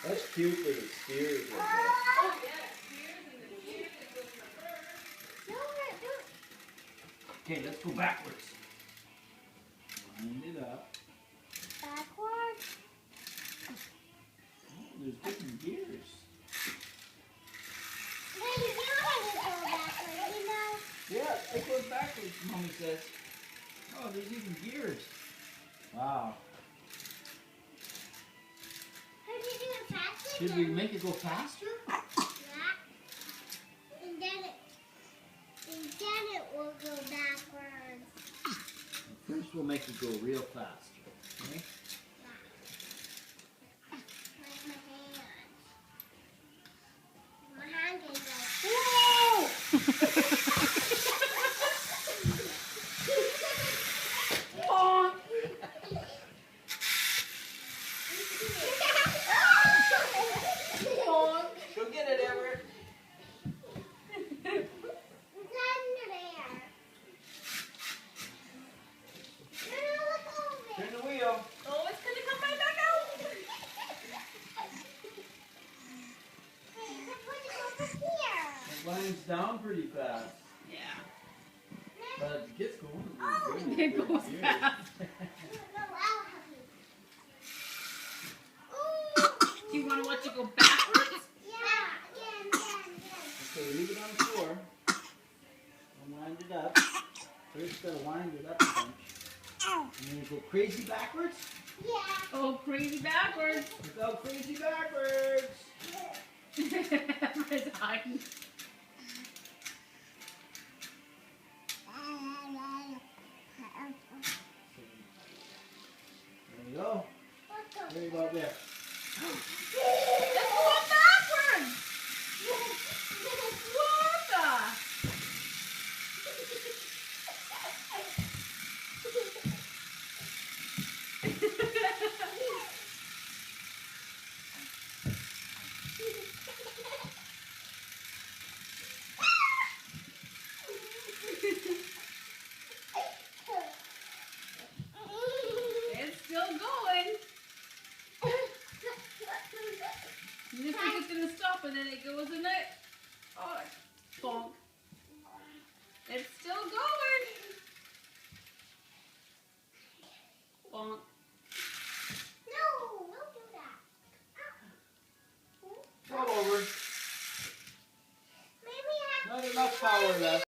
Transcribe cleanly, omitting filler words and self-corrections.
That's cute for the steers like that. Oh yeah, steers and the deer that goes in the bird. Okay, let's go backwards. Wind it up. Backwards? Oh, there's different gears. Wait, you want to go backwards, you know? Yeah, it goes backwards, Mommy says. Oh, there's even gears. Wow. Could you do it faster? Should we make it go faster? Yeah. And then it will go backwards. First we'll make it go real fast. Okay? Like my hand. My hand can go. Whoa! Go get it, Everett. It's under there. No, look over. Turn the wheel. Oh, it's gonna come right back out. Hey, let's put it over here. It winds down pretty fast. Yeah. But as it gets going, Oh, it goes fast. No, I'll help you. Do you want to watch it go backwards? Yeah, again. Okay, leave it on the floor. And wind it up. First, gotta wind it up a bunch. And then you go crazy backwards. Yeah. Oh, crazy backwards. Go crazy backwards. Everett's hiding. There you go. There you go up there. It's going backwards. What the? It's still going. You just think it's gonna stop and then it goes in there.